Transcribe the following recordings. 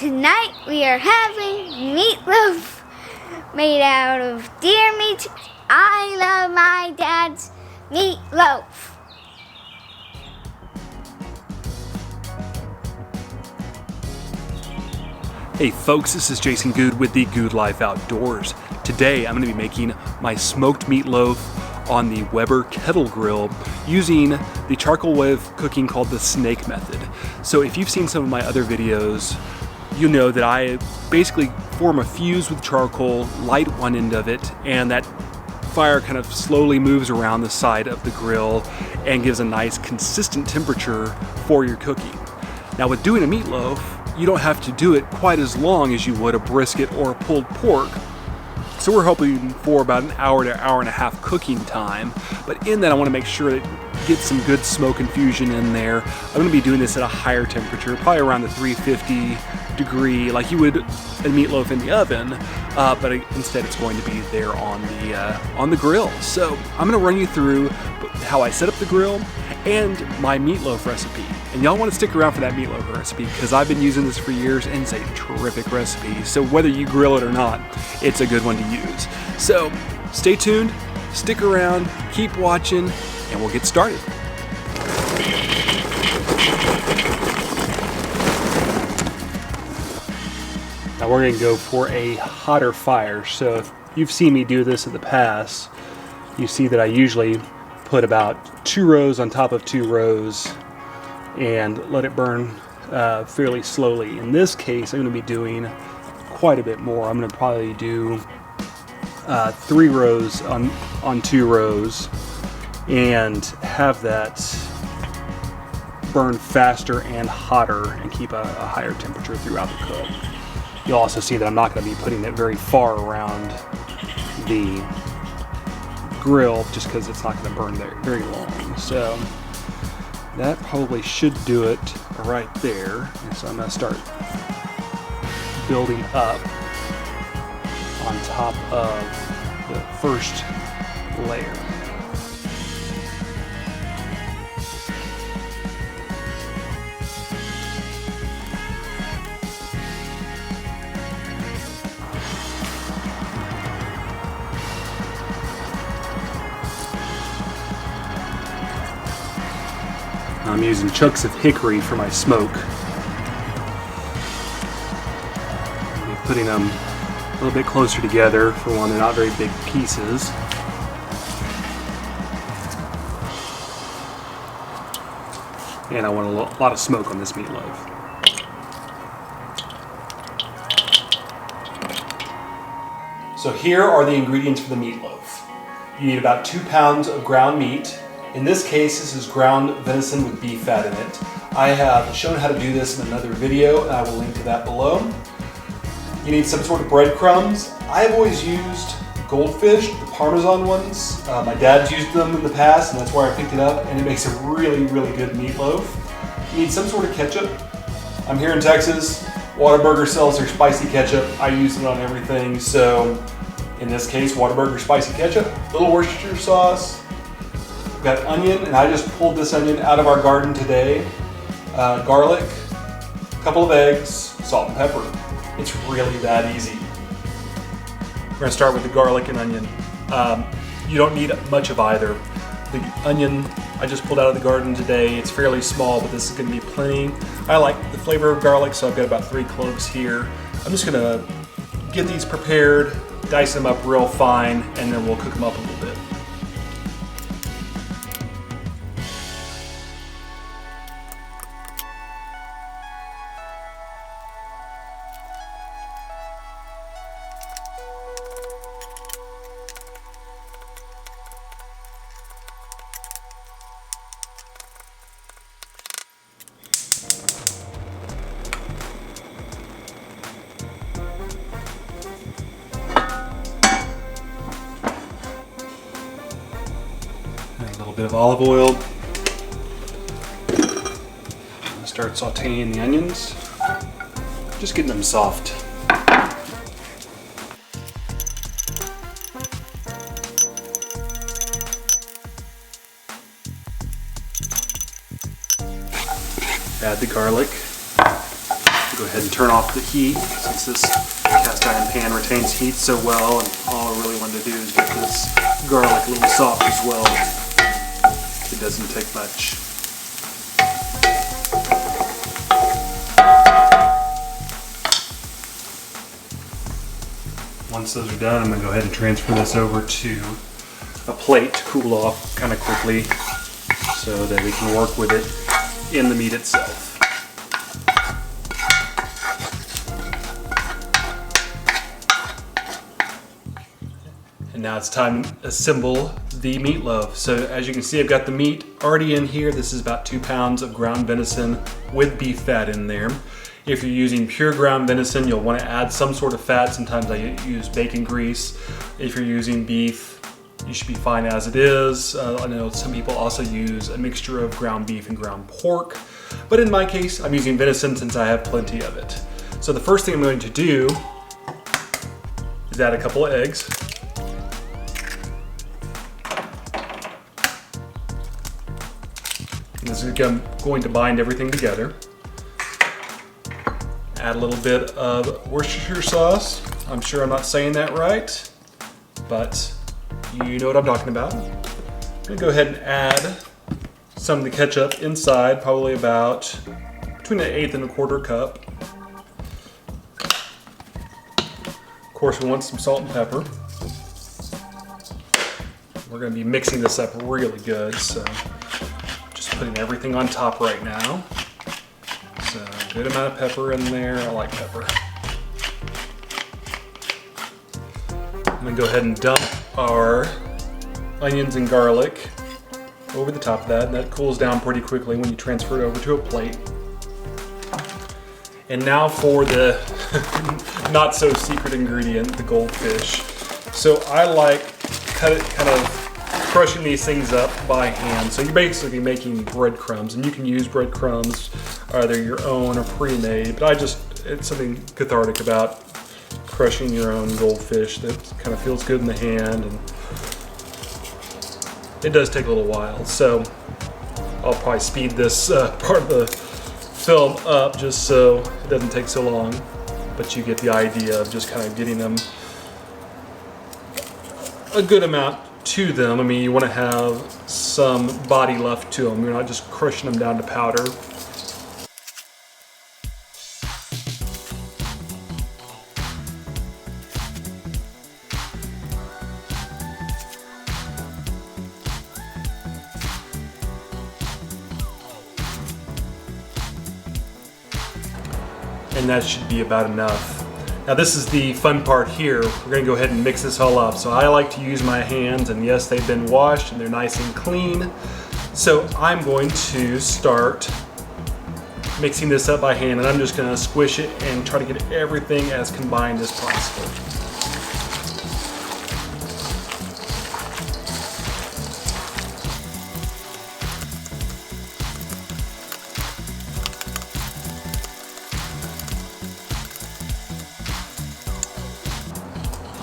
tonight we are having meatloaf made out of deer meat. I love my dad's meatloaf. Hey folks, this is Jason Good with the Good Life Outdoors. Today I'm going to be making my smoked meatloaf on the Weber Kettle grill using the charcoal way of cooking called the snake method. So if you've seen some of my other videos, you know that I basically form a fuse with charcoal, light one end of it, and that fire kind of slowly moves around the side of the grill and gives a nice consistent temperature for your cooking. Now with doing a meatloaf, you don't have to do it quite as long as you would a brisket or a pulled pork. So we're hoping for about an hour to hour and a half cooking time. But in that, I want to make sure that it gets some good smoke infusion in there. I'm going to be doing this at a higher temperature, probably around the 350 degree, like you would a meatloaf in the oven. But instead, it's going to be there on the grill. So I'm going to run you through how I set up the grill and my meatloaf recipe. And y'all want to stick around for that meatloaf recipe because I've been using this for years and it's a terrific recipe. So whether you grill it or not, it's a good one to use. So stay tuned, stick around, keep watching, and we'll get started. Now we're going to go for a hotter fire. So if you've seen me do this in the past, you see that I usually put about 2 rows on top of 2 rows and let it burn fairly slowly. In this case, I'm going to be doing quite a bit more. I'm going to probably do 3 rows on 2 rows and have that burn faster and hotter and keep a higher temperature throughout the cook. You'll also see that I'm not going to be putting it very far around the grill just because it's not going to burn there very long. So that probably should do it right there. And so I'm going to start building up on top of the first layer. I'm using chunks of hickory for my smoke. I'll be putting them a little bit closer together. For one, they're not very big pieces. And I want a lot of smoke on this meatloaf. So here are the ingredients for the meatloaf. You need about 2 pounds of ground meat. In this case, this is ground venison with beef fat in it. I have shown how to do this in another video, and I will link to that below. You need some sort of breadcrumbs. I've always used Goldfish, the Parmesan ones. My dad's used them in the past, and that's where I picked it up, and it makes a really, really good meatloaf. You need some sort of ketchup. I'm here in Texas. Whataburger sells their spicy ketchup. I use it on everything, so in this case, Whataburger spicy ketchup, a little Worcestershire sauce. Got onion, and I just pulled this onion out of our garden today. Garlic, a couple of eggs, salt and pepper. It's really that easy. We're gonna start with the garlic and onion. You don't need much of either. The onion I just pulled out of the garden today. It's fairly small, but this is gonna be plenty. I like the flavor of garlic, so I've got about 3 cloves here. I'm just gonna get these prepared, dice them up real fine, and then we'll cook them up a little bit. A little bit of olive oil. Start sauteing the onions, just getting them soft. Add the garlic. Go ahead and turn off the heat since this cast iron pan retains heat so well, and all I really wanted to do is get this garlic a little soft as well. It doesn't take much. Once those are done, I'm going to go ahead and transfer this over to a plate to cool off kind of quickly so that we can work with it in the meat itself. And now it's time to assemble the meatloaf. So as you can see, I've got the meat already in here. This is about 2 pounds of ground venison with beef fat in there. If you're using pure ground venison, you'll want to add some sort of fat. Sometimes I use bacon grease. If you're using beef, you should be fine as it is. I know some people also use a mixture of ground beef and ground pork, but in my case, I'm using venison since I have plenty of it. So the first thing I'm going to do is add a couple of eggs. And this is going to bind everything together. Add a little bit of Worcestershire sauce. I'm sure I'm not saying that right, but you know what I'm talking about. I'm gonna go ahead and add some of the ketchup inside, probably about between an 1/8 and a 1/4 cup. Of course, we want some salt and pepper. We're gonna be mixing this up really good, so just putting everything on top right now. So a good amount of pepper in there. I like pepper. I'm gonna go ahead and dump our onions and garlic over the top of that, and that cools down pretty quickly when you transfer it over to a plate. And now for the not so secret ingredient, the goldfish. So I like kind of crushing these things up by hand. So you're basically making breadcrumbs, and you can use breadcrumbs, either your own or pre-made, but it's something cathartic about crushing your own goldfish that kind of feels good in the hand, and it does take a little while. So I'll probably speed this part of the film up just so it doesn't take so long, but you get the idea of just kind of getting them a good amount to them. I mean, you want to have some body left to them. You're not just crushing them down to powder. And that should be about enough. Now this is the fun part here. We're gonna go ahead and mix this all up. So I like to use my hands, and yes, they've been washed and they're nice and clean. So I'm going to start mixing this up by hand, and I'm just gonna squish it and try to get everything as combined as possible.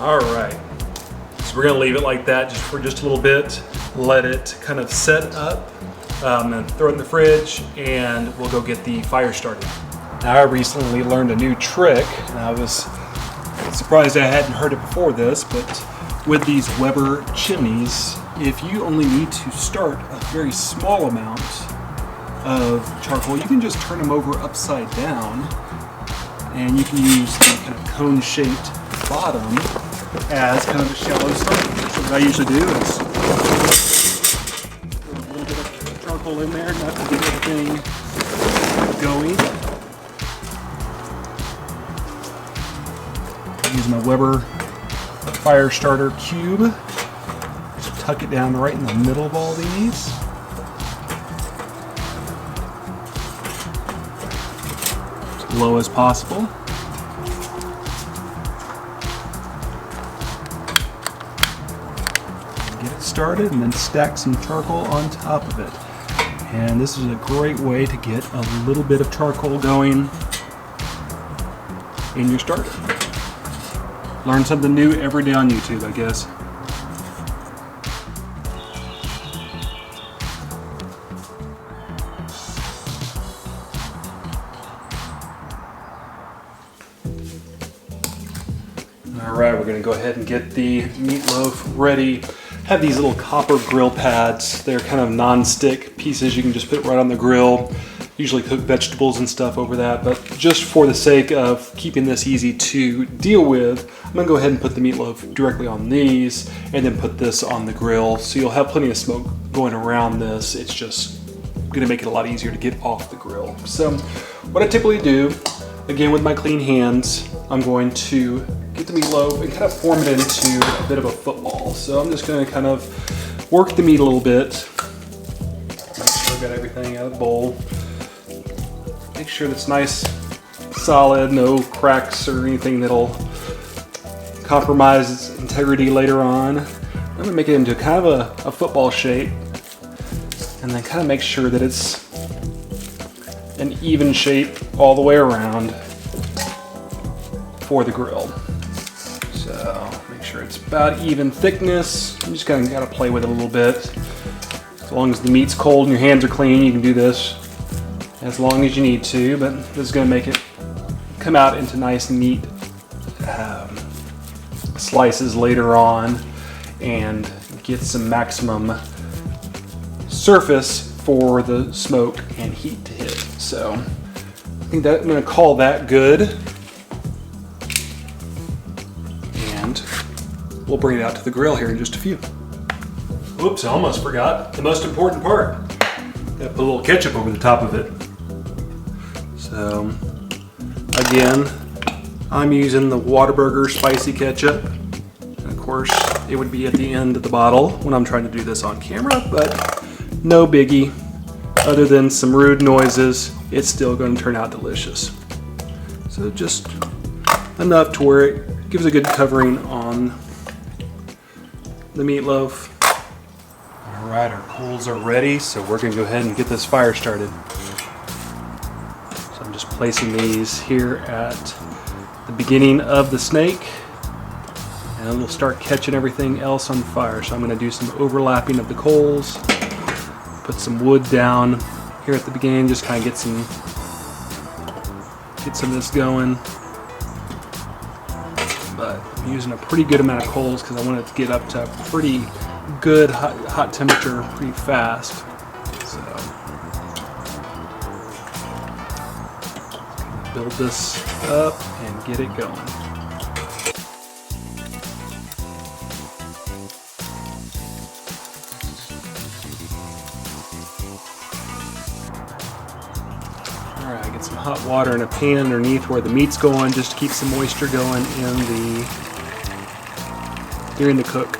All right, so we're gonna leave it like that for just a little bit, let it kind of set up, and throw it in the fridge, and we'll go get the fire started. Now I recently learned a new trick, and I was surprised I hadn't heard it before this, but with these Weber chimneys, if you only need to start a very small amount of charcoal, you can just turn them over upside down, and you can use the kind of cone-shaped bottom as kind of a shallow start. So what I usually do is put a little bit of charcoal in there, not to get everything going. Use my Weber fire starter cube. Just tuck it down right in the middle of all these. As low as possible. Started, and then stack some charcoal on top of it. And this is a great way to get a little bit of charcoal going in your starter. Learn something new every day on YouTube, I guess. All right, we're gonna go ahead and get the meatloaf ready. Have these little copper grill pads. They're kind of non-stick pieces. You can just put right on the grill. Usually cook vegetables and stuff over that, but just for the sake of keeping this easy to deal with, I'm gonna go ahead and put the meatloaf directly on these and then put this on the grill. So you'll have plenty of smoke going around this. It's just gonna make it a lot easier to get off the grill. So what I typically do, again with my clean hands, I'm going to get the meatloaf and kind of form it into a bit of a football. So I'm just gonna kind of work the meat a little bit. Make sure I've got everything out of the bowl. Make sure that's nice, solid, no cracks or anything that'll compromise its integrity later on. I'm gonna make it into kind of a football shape and then kind of make sure that it's an even shape all the way around for the grill. So make sure it's about even thickness. You just kind of gotta play with it a little bit. As long as the meat's cold and your hands are clean, you can do this as long as you need to, but this is gonna make it come out into nice neat slices later on and get some maximum surface for the smoke and heat to hit. So I think that I'm gonna call that good. And we'll bring it out to the grill here in just a few. Whoops, I almost forgot the most important part. Gotta put a little ketchup over the top of it. So again, I'm using the Whataburger spicy ketchup. And of course, it would be at the end of the bottle when I'm trying to do this on camera, but no biggie. Other than some rude noises, it's still going to turn out delicious. So just enough to where it gives a good covering on the meatloaf. All right, our coals are ready, so we're going to go ahead and get this fire started. I'm just placing these here at the beginning of the snake and it'll start catching everything else on fire. So I'm going to do some overlapping of the coals, put some wood down here at the beginning, just kind of get some of this going. But I'm using a pretty good amount of coals because I want it to get up to a pretty good hot temperature pretty fast. So build this up and get it going. Alright, get some hot water in a pan underneath where the meat's going, just to keep some moisture going during the cook.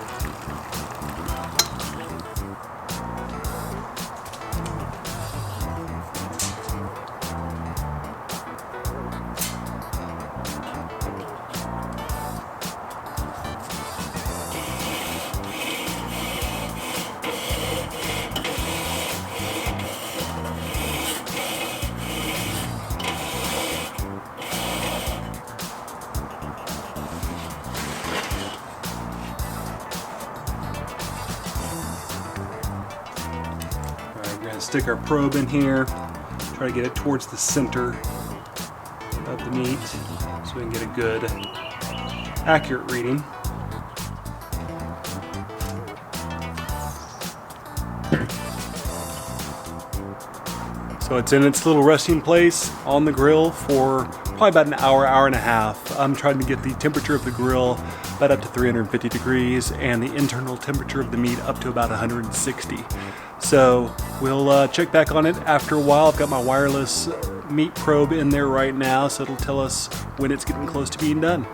Stick our probe in here, try to get it towards the center of the meat so we can get a good, accurate reading. So it's in its little resting place on the grill for probably about an hour, hour and a half. I'm trying to get the temperature of the grill about up to 350 degrees and the internal temperature of the meat up to about 160. So we'll check back on it after a while. I've got my wireless meat probe in there right now, so it'll tell us when it's getting close to being done.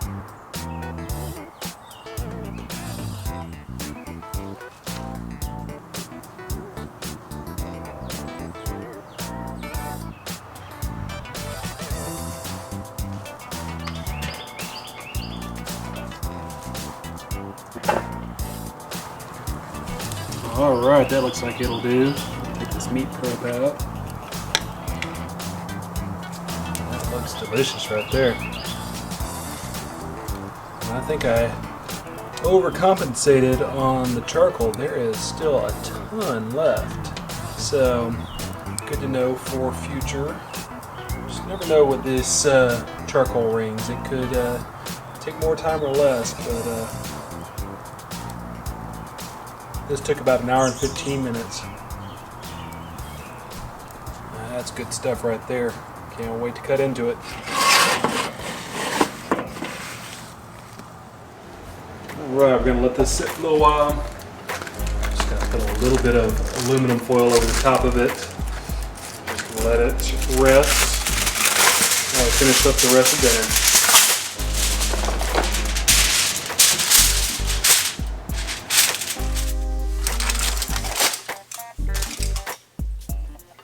Alright, that looks like it'll do. Take this meat probe out. That looks delicious right there. And I think I overcompensated on the charcoal. There is still a ton left. So, good to know for future. Just never know with this charcoal rings. It could take more time or less, but this took about an hour and 15 minutes. That's good stuff right there. Can't wait to cut into it. Alright, we're going to let this sit for a little while. Just going to put a little bit of aluminum foil over the top of it. Just let it rest while I finish up the rest of dinner.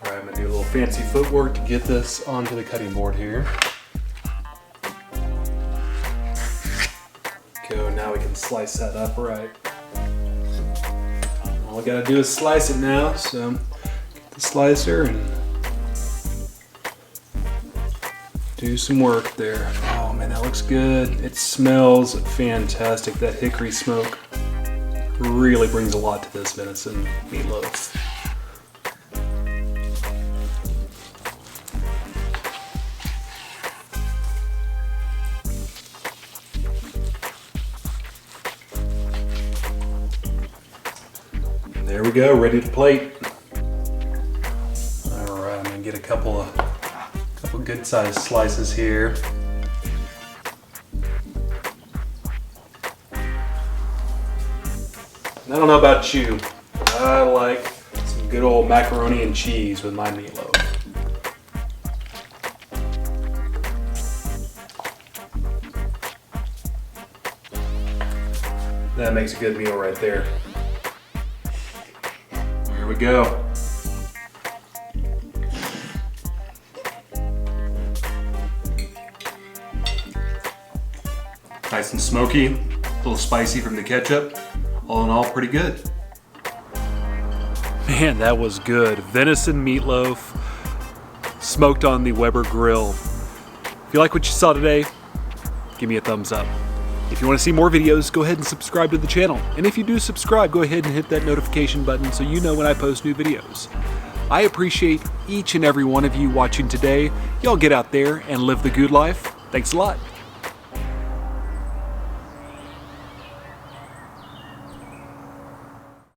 Alright, I'm going to do a little fancy footwork to get this onto the cutting board here. Go, now we can slice that up right. All we gotta do is slice it now, so get the slicer and do some work there. Oh man, that looks good. It smells fantastic. That hickory smoke really brings a lot to this venison meatloaf. There we go, ready to plate. All right, I'm gonna get a couple good sized slices here. And I don't know about you, but I like some good old macaroni and cheese with my meatloaf. That makes a good meal right there. Here we go. Nice and smoky, a little spicy from the ketchup. All in all, pretty good. Man, that was good. Venison meatloaf, smoked on the Weber grill. If you like what you saw today, give me a thumbs up. If you want to see more videos, go ahead and subscribe to the channel. And if you do subscribe, go ahead and hit that notification button so you know when I post new videos. I appreciate each and every one of you watching today. Y'all get out there and live the good life. Thanks a lot.